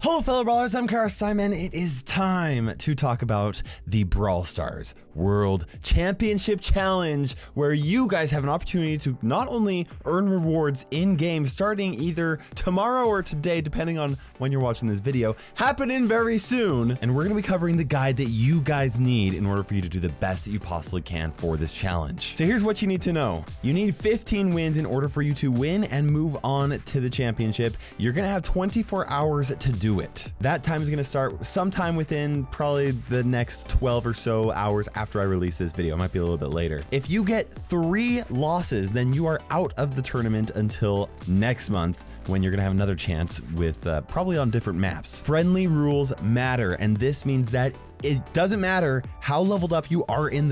Hello fellow brawlers, I'm KairosTime and it is time to talk about the Brawl Stars World Championship Challenge, where you guys have an opportunity to not only earn rewards in-game starting either tomorrow or today, depending on when you're watching this video, happening very soon, and we're going to be covering the guide that you guys need in order for you to do the best that you possibly can for this challenge. So here's what you need to know. You need 15 wins in order for you to win and move on to the championship. You're going to have 24 hours to do it. That time is going to start sometime within probably the next 12 or so hours after I release this video. It might be a little bit later. If you get 3 losses, then you are out of the tournament until next month, when you're gonna have another chance with probably on different maps. Friendly rules matter, and this means that it doesn't matter how leveled up you are in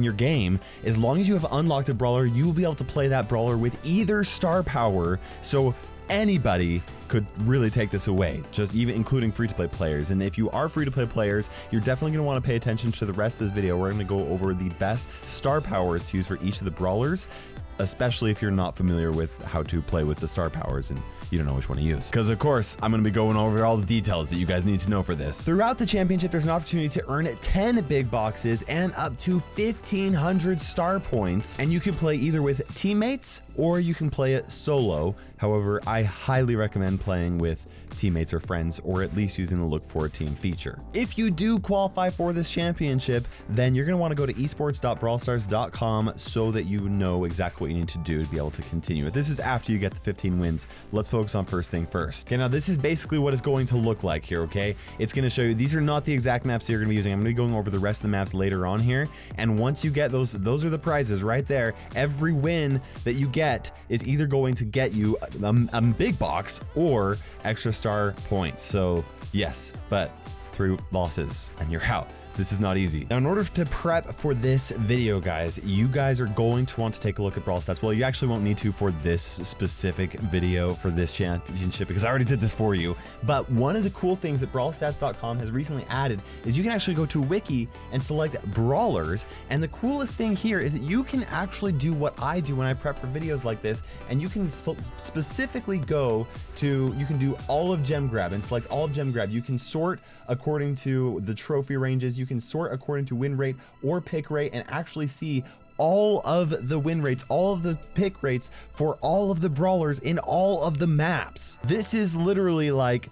your game. As long as you have unlocked a brawler, you will be able to play that brawler with either star power. So anybody could really take this away, just even including free-to-play players. And if you are free-to-play players, you're definitely going to want to pay attention to the rest of this video. We're going to go over the best star powers to use for each of the brawlers, especially if you're not familiar with how to play with the star powers and you don't know which one to use. Because of course, I'm going to be going over all the details that you guys need to know for this. Throughout the championship, there's an opportunity to earn 10 big boxes and up to 1,500 star points. And you can play either with teammates or you can play it solo. However, I highly recommend playing with teammates or friends, or at least using the look for a team feature. If you do qualify for this championship, then you're going to want to go to esports.brawlstars.com so that you know exactly what you need to do to be able to continue it. This is after you get the 15 wins. Let's focus on first thing first. Okay, now this is basically what it's going to look like here, okay? It's going to show you, these are not the exact maps that you're going to be using. I'm going to be going over the rest of the maps later on here. And once you get those are the prizes right there. Every win that you get is either going to get you a big box or extra star points. So yes, but 3 losses and you're out. This is not easy. Now, in order to prep for this video, guys, you guys are going to want to take a look at Brawl Stats. Well, you actually won't need to for this specific video for this championship because I already did this for you. But one of the cool things that brawlstats.com has recently added is you can actually go to Wiki and select Brawlers. And the coolest thing here is that you can actually do what I do when I prep for videos like this, and you can specifically go to, you can do all of Gem Grab and select all of Gem Grab. You can sort according to the trophy ranges. You can sort according to win rate or pick rate and actually see all of the win rates, all of the pick rates for all of the brawlers in all of the maps. This is literally like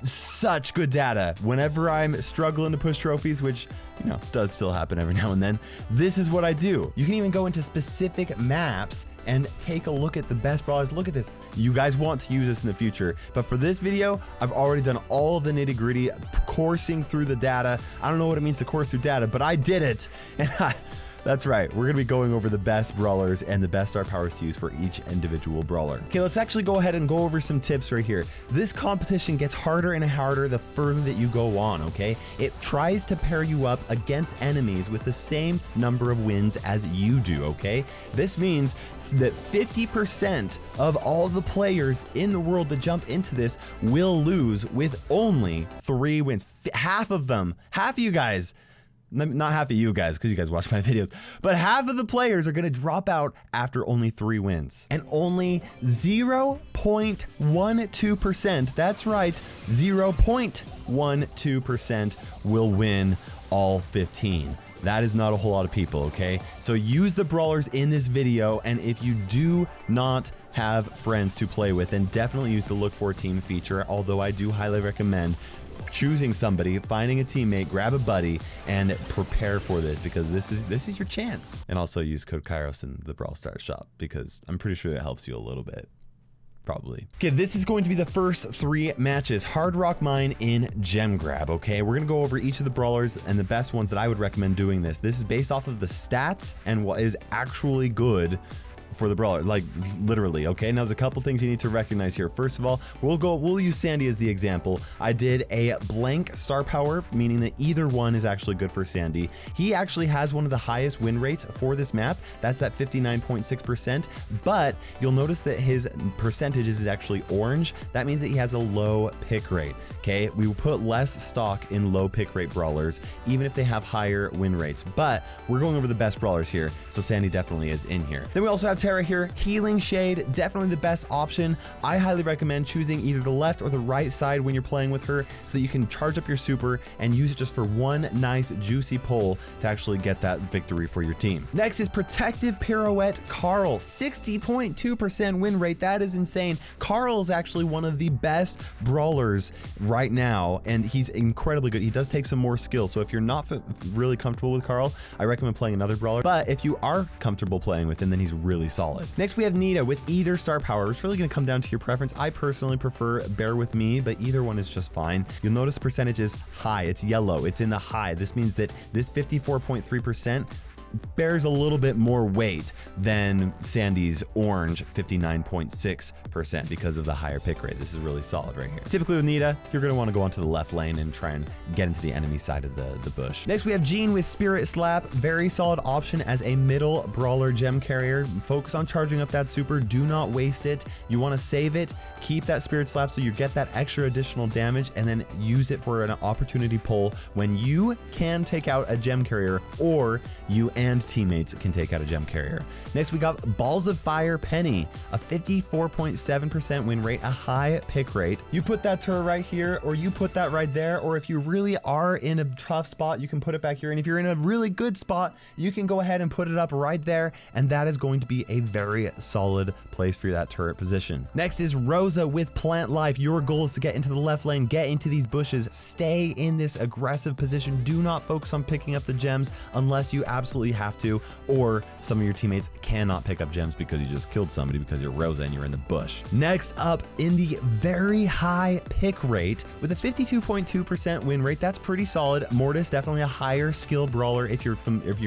such good data. Whenever I'm struggling to push trophies, which, you know, does still happen every now and then, this is what I do. You can even go into specific maps and take a look at the best brawlers. Look at this. You guys want to use this in the future, but for this video, I've already done all of the nitty-gritty, coursing through the data. I don't know what it means to course through data, but I did it. And that's right, we're gonna be going over the best brawlers and the best star powers to use for each individual brawler. Okay, let's actually go ahead and go over some tips right here. This competition gets harder and harder the further that you go on, okay? It tries to pair you up against enemies with the same number of wins as you do, okay? This means that 50% of all the players in the world that jump into this will lose with only 3 wins. Half of them, half of you guys, not half of you guys because you guys watch my videos, but half of the players are going to drop out after only 3 wins. And only 0.12%, that's right, 0.12% will win all 15. That is not a whole lot of people, okay? So use the brawlers in this video, and if you do not have friends to play with, then definitely use the look for a team feature, although I do highly recommend choosing somebody, finding a teammate, grab a buddy, and prepare for this, because this is your chance. And also use code Kairos in the Brawl Stars shop, because I'm pretty sure it helps you a little bit. Probably. Okay, this is going to be the first 3 matches. Hard Rock Mine in Gem Grab, okay? We're gonna go over each of the brawlers and the best ones that I would recommend doing this. This is based off of the stats and what is actually good for the brawler, like literally, okay? Now there's a couple things you need to recognize here. First of all, we'll use Sandy as the example. I did a blank star power, meaning that either one is actually good for Sandy. He actually has one of the highest win rates for this map. That's that 59.6%, but you'll notice that his percentages is actually orange. That means that he has a low pick rate, okay? We will put less stock in low pick rate brawlers, even if they have higher win rates, but we're going over the best brawlers here, so Sandy definitely is in here. Then we also have Tara here, Healing Shade, definitely the best option. I highly recommend choosing either the left or the right side when you're playing with her so that you can charge up your super and use it just for one nice juicy pull to actually get that victory for your team. Next is Protective Pirouette Carl, 60.2% win rate. That is insane. Carl is actually one of the best brawlers right now, and he's incredibly good. He does take some more skill, so if you're not really comfortable with Carl, I recommend playing another brawler, but if you are comfortable playing with him, then he's really solid. Next, we have Nita with either star power. It's really going to come down to your preference. I personally prefer Bear With Me, but either one is just fine. You'll notice the percentage is high. It's yellow. It's in the high. This means that this 54.3% bears a little bit more weight than Sandy's orange 59.6% because of the higher pick rate. This is really solid right here. Typically with Nita, you're going to want to go onto the left lane and try and get into the enemy side of the bush. Next, we have Jean with Spirit Slap. Very solid option as a middle brawler gem carrier. Focus on charging up that super. Do not waste it. You want to save it. Keep that Spirit Slap so you get that extra additional damage, and then use it for an opportunity pull when you can take out a gem carrier, or you and teammates can take out a gem carrier. Next, we got Balls of Fire Penny, a 54.7% win rate, a high pick rate. You put that turret right here, or you put that right there, or if you really are in a tough spot, you can put it back here. And if you're in a really good spot, you can go ahead and put it up right there, and that is going to be a very solid place for that turret position. Next is Rosa with Plant Life. Your goal is to get into the left lane, get into these bushes, stay in this aggressive position. Do not focus on picking up the gems unless you absolutely have to, or some of your teammates cannot pick up gems because you just killed somebody because you're Rosa and you're in the bush. Next up, in the very high pick rate with a 52.2% win rate, that's pretty solid. Mortis, definitely a higher skill brawler. If you're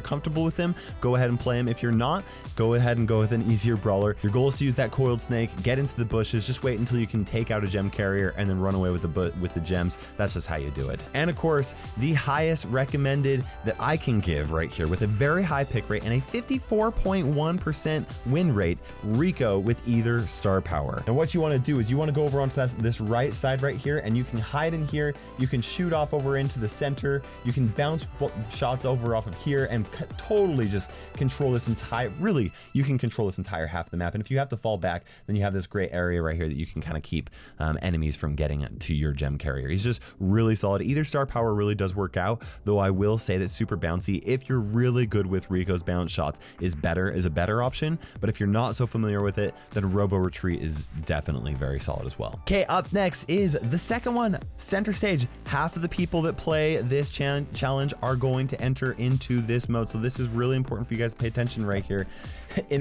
comfortable with him, go ahead and play him. If you're not, go ahead and go with an easier brawler. Your goal is to use that coiled snake, get into the bushes, just wait until you can take out a gem carrier and then run away with the gems. That's just how you do it. And of course, the highest recommended that I can give right here with a very high pick rate and a 54.1% win rate, Rico with either star power. And what you want to do is you want to go over onto this right side right here, and you can hide in here. You can shoot off over into the center. You can bounce shots over off of here and totally just control this entire, really, you can control this entire half of the map. And if you have to fall back, then you have this great area right here that you can kind of keep enemies from getting to your gem carrier. He's just really solid. Either star power really does work out, though I will say that super bouncy, if you're really good with Rico's bounce shots, is a better option. But if you're not so familiar with it, then Robo Retreat is definitely very solid as well. Okay, up next is the second one, center stage. Half of the people that play this challenge are going to enter into this mode, so this is really important for you guys to pay attention right here.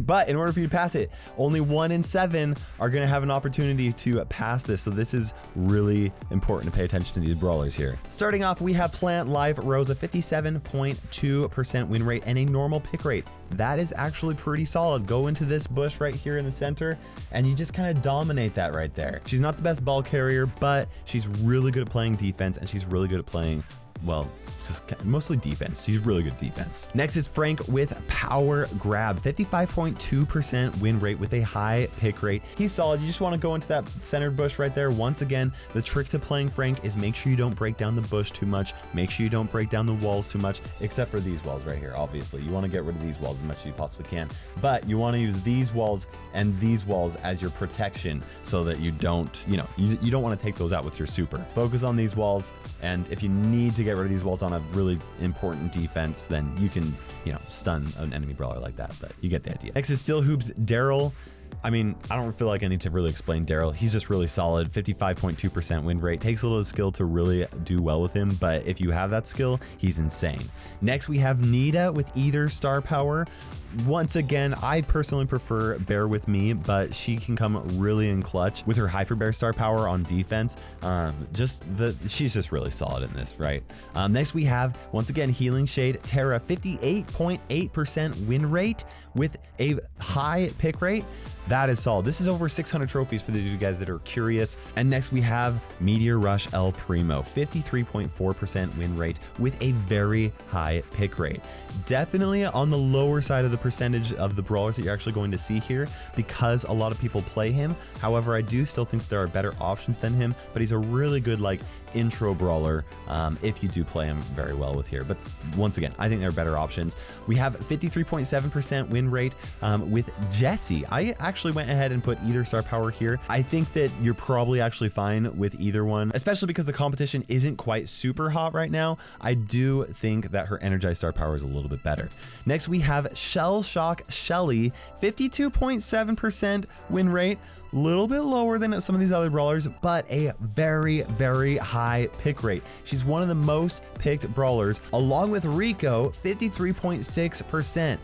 But in order for you to pass it, only 1 in 7 are going to have an opportunity to pass this. So this is really important to pay attention to these brawlers here. Starting off, we have Plant Life Rosa, 57.2% win rate and a normal pick rate. That is actually pretty solid. Go into this bush right here in the center, and you just kind of dominate that right there. She's not the best ball carrier, but she's really good at playing defense, and she's really good at playing, well, just mostly defense. She's really good at defense. Next is Frank with Power Grab, 55.2% win rate with a high pick rate. He's solid. You just want to go into that centered bush right there. Once again, the trick to playing Frank is make sure you don't break down the bush too much. Make sure you don't break down the walls too much, except for these walls right here. Obviously, you want to get rid of these walls as much as you possibly can, but you want to use these walls and these walls as your protection so that you don't, you don't want to take those out with your super. Focus on these walls, and if you need to get rid of these walls on a really important defense, then you can, stun an enemy brawler like that, but you get the idea. Next is Still Hoops Daryl. I mean, I don't feel like I need to really explain Daryl. He's just really solid, 55.2% win rate. Takes a little skill to really do well with him, but if you have that skill, he's insane. Next, we have Nita with either star power. Once again, I personally prefer Bear With Me, but she can come really in clutch with her Hyper Bear star power on defense. She's just really solid in this, right? Next, we have, once again, Healing Shade Tara, 58.8% win rate with a high pick rate. That is solid. This is over 600 trophies for you guys that are curious. And next we have Meteor Rush El Primo, 53.4% win rate with a very high pick rate. Definitely on the lower side of the percentage of the brawlers that you're actually going to see here because a lot of people play him. However, I do still think there are better options than him, but he's a really good like intro brawler if you do play him very well with here. But once again, I think there are better options. We have 53.7% win rate with Jessie. I actually went ahead and put either star power here. I think that you're probably actually fine with either one, especially because the competition isn't quite super hot right now. I do think that her energized star power is a little bit better. Next, we have Shell Shock Shelly, 52.7% win rate. Little bit lower than some of these other brawlers, but a very, very high pick rate. She's one of the most picked brawlers, along with Rico, 53.6%.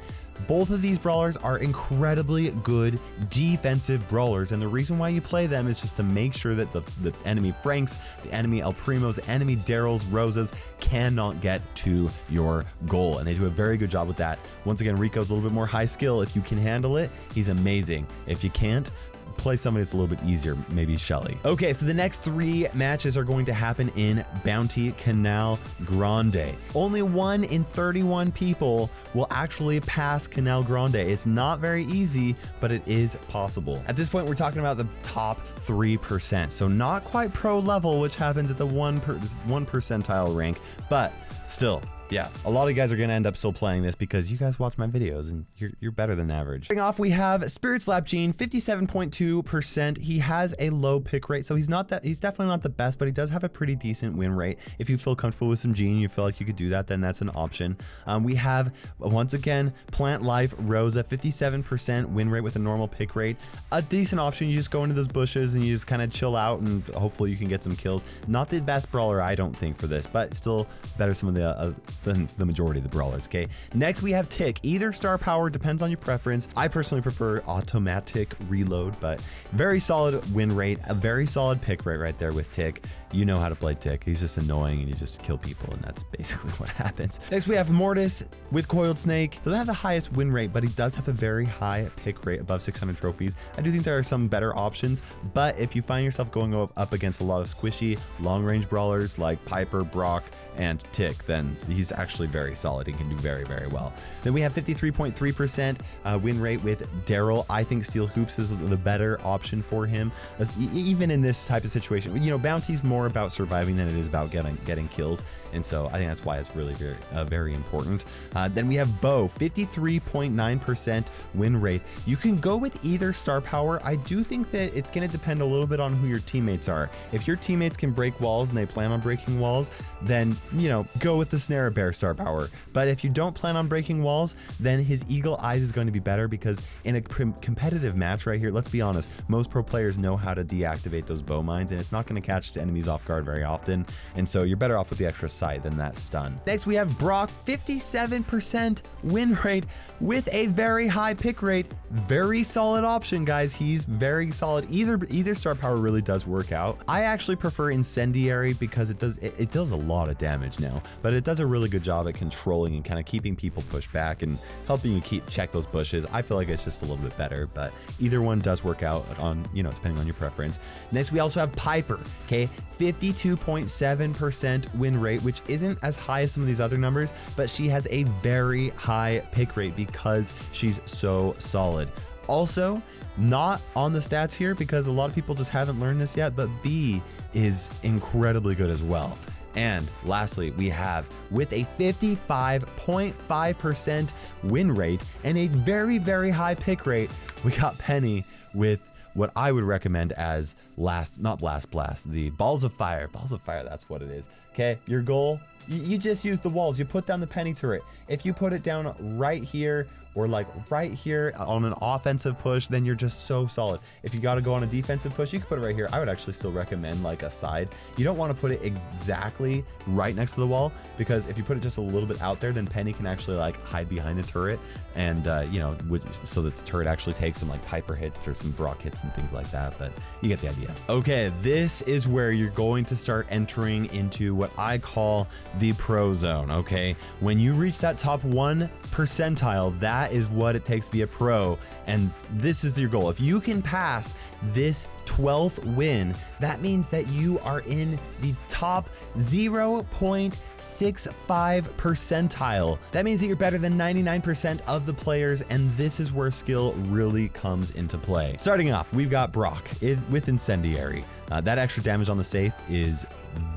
Both of these brawlers are incredibly good defensive brawlers, and the reason why you play them is just to make sure that the enemy Franks, the enemy El Primos, the enemy Daryls, Rosas cannot get to your goal, and they do a very good job with that. Once again, Rico's a little bit more high skill. If you can handle it, he's amazing. If you can't, play somebody that's a little bit easier, maybe Shelly. Okay, so the next 3 matches are going to happen in Bounty Canal Grande. Only 1 in 31 people will actually pass Canal Grande. It's not very easy, but it is possible. At this point, we're talking about the top 3%. So not quite pro level, which happens at the 1 percentile rank, but still, yeah, a lot of guys are going to end up still playing this because you guys watch my videos and you're better than average. Starting off, we have Spirit Slap Gene, 57.2%. He has a low pick rate, so he's definitely not the best, but he does have a pretty decent win rate. If you feel comfortable with some Gene, you feel like you could do that, then that's an option. We have, once again, Plant Life Rosa, 57% win rate with a normal pick rate. A decent option. You just go into those bushes and you just kind of chill out and hopefully you can get some kills. Not the best brawler, I don't think, for this, but still better some of the than the majority of the brawlers. Okay, next we have Tick. Either star power, depends on your preference. I personally prefer automatic reload, but very solid win rate, a very solid pick rate right there with Tick. You know how to play Tick. He's just annoying and you just kill people, and that's basically what happens. Next we have Mortis with Coiled Snake. Doesn't have the highest win rate, but he does have a very high pick rate, above 600 trophies. I do think there are some better options, but if you find yourself going up against a lot of squishy long range brawlers like Piper, Brock, and Tick, then he's actually very solid. He can do very, very well. Then we have 53.3% win rate with Daryl. I think Steel Hoops is the better option for him, even in this type of situation. You know, Bounty's more about surviving than it is about getting kills, and so I think that's why it's really very important. Then we have Bo, 53.9% win rate. You can go with either star power. I do think that it's going to depend a little bit on who your teammates are. If your teammates can break walls and they plan on breaking walls, then, you know, go with the Snare Bear star power. But if you don't plan on breaking walls, then his Eagle Eyes is going to be better, because in a competitive match right here, let's be honest, most pro players know how to deactivate those bow mines, and it's not going to catch enemies off guard very often, and so you're better off with the extra sight than that stun. Next we have Brock, 57% win rate with a very high pick rate. Very solid option, guys. He's very solid. Either star power really does work out. I actually prefer Incendiary because it does a lot of damage now, but it does a really good job at controlling and kind of keeping people pushed back and helping you check those bushes. I feel like it's just a little bit better, but either one does work out on, you know, depending on your preference. Next we also have Piper. Okay, 52.7% win rate, which isn't as high as some of these other numbers, but she has a very high pick rate because she's so solid. Also, not on the stats here because a lot of people just haven't learned this yet, but B is incredibly good as well. And lastly, we have, with a 55.5% win rate and a very, very high pick rate, we got Penny with what I would recommend as not Blast Blast, the Balls of Fire. Balls of Fire, that's what it is. Okay, your goal, you just use the walls. You put down the Penny turret. If you put it down right here, or like right here on an offensive push, then you're just so solid. If you got to go on a defensive push, you can put it right here. I would actually still recommend like a side. You don't want to put it exactly right next to the wall, because if you put it just a little bit out there, then Penny can actually like hide behind the turret, and you know, so that the turret actually takes some like Piper hits or some Brock hits and things like that, but you get the idea. Okay, this is where you're going to start entering into what I call the pro zone. Okay, when you reach that top 1 percentile, that That is what it takes to be a pro. And this is your goal. If you can pass this 12th win, that means that you are in the top 0.65 percentile. That means that you're better than 99% of the players, and this is where skill really comes into play. Starting off, we've got Brock with Incendiary. That extra damage on the safe is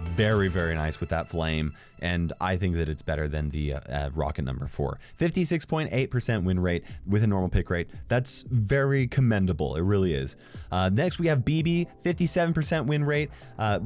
very, very nice with that flame, and I think that it's better than the rocket number 4. 56.8% win rate with a normal pick rate. That's very commendable. It really is. Next, we have BB, 57% win rate.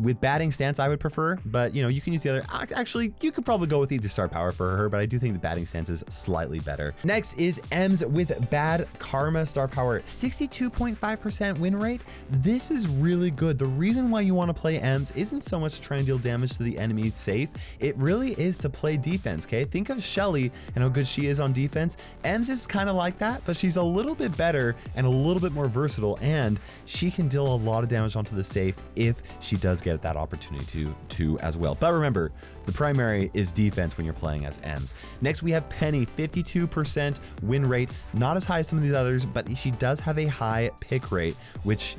With batting stance, I would prefer, but you can use the other. Actually, you could probably go with either star power for her, but I do think the batting stance is slightly better. Next is Ems with bad karma star power, 62.5% win rate. This is really good. The reason why you want to play Ems isn't so much to try and deal damage to the enemy safe. It really is to play defense, okay? Think of Shelly and how good she is on defense. Ems is kind of like that, but she's a little bit better and a little bit more versatile, and she can deal a lot of damage onto the safe if she does get that opportunity to as well. But remember, the primary is defense when you're playing as Ems. Next, we have Penny, 52% win rate. Not as high as some of these others, but she does have a high pick rate, which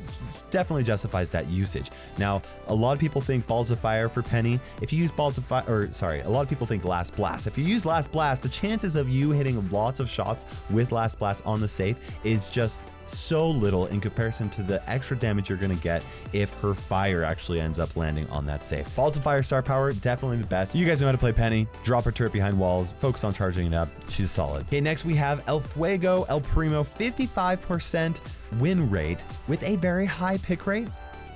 definitely justifies that usage. Now, a lot of people think Balls of Fire for Penny. If you use Balls of Fire, or sorry, a lot of people think Last Blast. If you use Last Blast, the chances of you hitting lots of shots with Last Blast on the safe is just so little in comparison to the extra damage you're going to get if her fire actually ends up landing on that safe. Balls of Fire star power, definitely the best. You guys know how to play Penny. Drop her turret behind walls, focus on charging it up. She's solid. Okay, next we have El Fuego, El Primo, 55% win rate with a very high pick rate.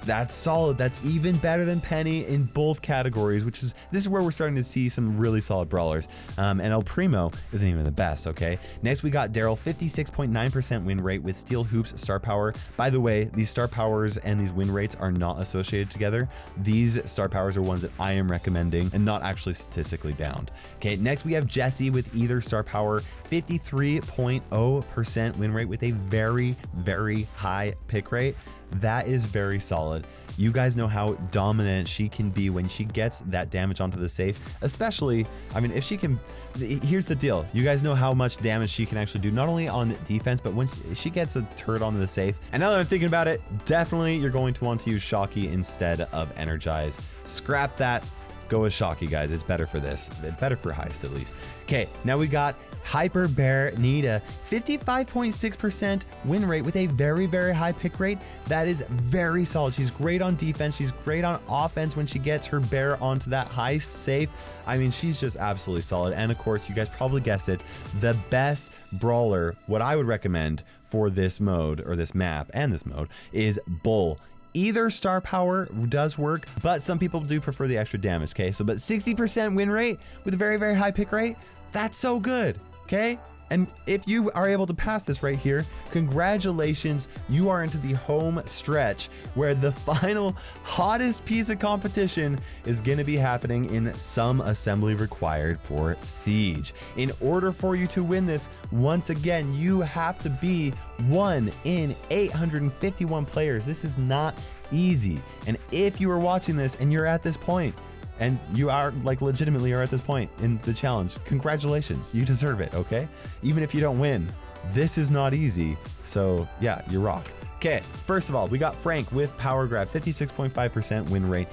That's solid. That's even better than Penny in both categories, this is where we're starting to see some really solid brawlers. And El Primo isn't even the best, okay? Next, we got Daryl, 56.9% win rate with Steel Hoops star power. By the way, these star powers and these win rates are not associated together. These star powers are ones that I am recommending and not actually statistically bound. Okay, next we have Jessie with either star power, 53.0% win rate with a very, very high pick rate. That is very solid. You guys know how dominant she can be when she gets that damage onto the safe, especially, I mean, if she can, here's the deal. You guys know how much damage she can actually do, not only on defense, but when she gets a turret onto the safe. And now that I'm thinking about it, definitely you're going to want to use Shocky instead of Energize. Scrap that. Go with Shocky, guys. It's better for this. It's better for heist, at least. Okay, now we got Hyper Bear Nita, 55.6% win rate with a very, very high pick rate. That is very solid. She's great on defense. She's great on offense when she gets her bear onto that heist safe. I mean, she's just absolutely solid. And of course, you guys probably guessed it, the best brawler, what I would recommend for this mode, or this map and this mode, is Bull. Either star power does work, but some people do prefer the extra damage, okay? So, but 60% win rate with a very, very high pick rate, that's so good, okay? And if you are able to pass this right here, congratulations, you are into the home stretch where the final hottest piece of competition is gonna be happening in some assembly required for Siege. In order for you to win this, once again, you have to be 1 in 851 players. This is not easy. And if you are watching this and you're at this point, and you are like legitimately are at this point in the challenge, congratulations, you deserve it, okay? Even if you don't win, this is not easy. So yeah, you rock. Okay, first of all, we got Frank with Power Grab, 56.5% win rate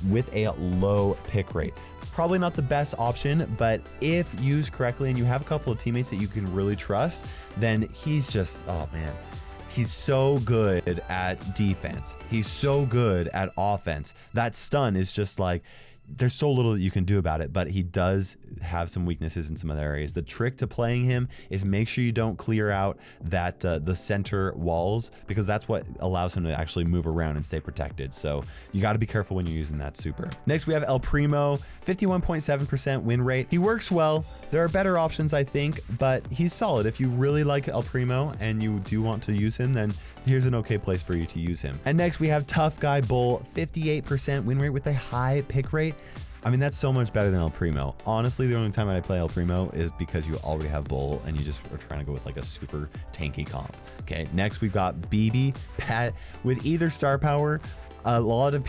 with a low pick rate. Probably not the best option, but if used correctly and you have a couple of teammates that you can really trust, then he's just, oh man. He's so good at defense. He's so good at offense. That stun is just like, there's so little that you can do about it, but he does have some weaknesses in some other areas. The trick to playing him is make sure you don't clear out that the center walls, because that's what allows him to actually move around and stay protected. So you got to be careful when you're using that super. Next, we have El Primo, 51.7% win rate. He works well. There are better options, I think, but he's solid. If you really like El Primo and you do want to use him, then here's an okay place for you to use him. And next we have Tough Guy Bull, 58% win rate with a high pick rate. I mean, that's so much better than El Primo. Honestly, the only time I play El Primo is because you already have Bull and you just are trying to go with like a super tanky comp. Okay, next we've got BB Pat with either star power. A lot of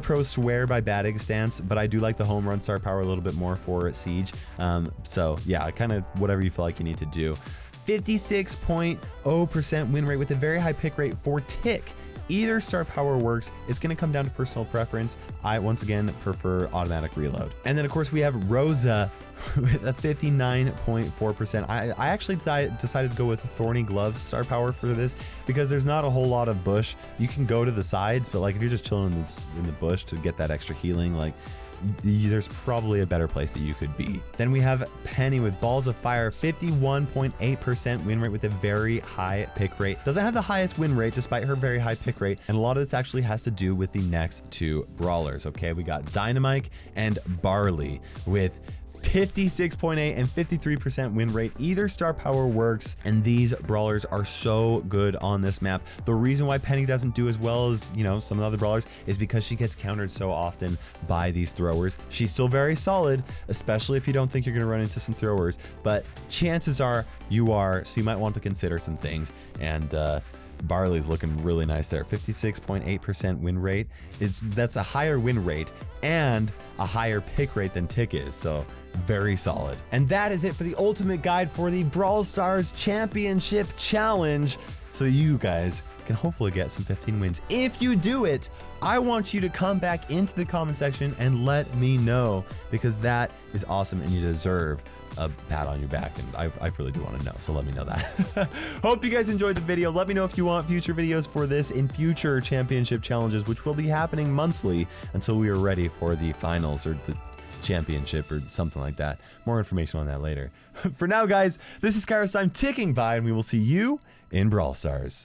pros swear by batting stance, but I do like the home run star power a little bit more for Siege. So yeah, kind of whatever you feel like you need to do. 56.0% win rate with a very high pick rate for Tick. Either star power works. It's going to come down to personal preference. I, once again, prefer automatic reload. And then, of course, we have Rosa with a 59.4%. I actually decided to go with Thorny Gloves star power for this because there's not a whole lot of bush. You can go to the sides, but like if you're just chilling in the bush to get that extra healing, like there's probably a better place that you could be. Then we have Penny with Balls of Fire, 51.8% win rate with a very high pick rate. Doesn't have the highest win rate despite her very high pick rate, and a lot of this actually has to do with the next two brawlers. Okay, we got Dynamite and Barley with 56.8 and 53% win rate. Either star power works, and these brawlers are so good on this map. The reason why Penny doesn't do as well as, you know, some of the other brawlers is because she gets countered so often by these throwers. She's still very solid, especially if you don't think you're going to run into some throwers, but chances are you are, so you might want to consider some things. And Barley's looking really nice there. 56.8% win rate. That's a higher win rate and a higher pick rate than Tick is, so very solid. And that is it for the ultimate guide for the Brawl Stars Championship Challenge, so you guys can hopefully get some 15 wins. If you do it, I want you to come back into the comment section and let me know, because that is awesome and you deserve a pat on your back, and I really do want to know, so let me know that. Hope you guys enjoyed the video. Let me know if you want future videos for this in future championship challenges, which will be happening monthly until we are ready for the finals or the championship or something like that. More information on that later. For now, guys, this is KairosTime ticking by, and we will see you in Brawl Stars.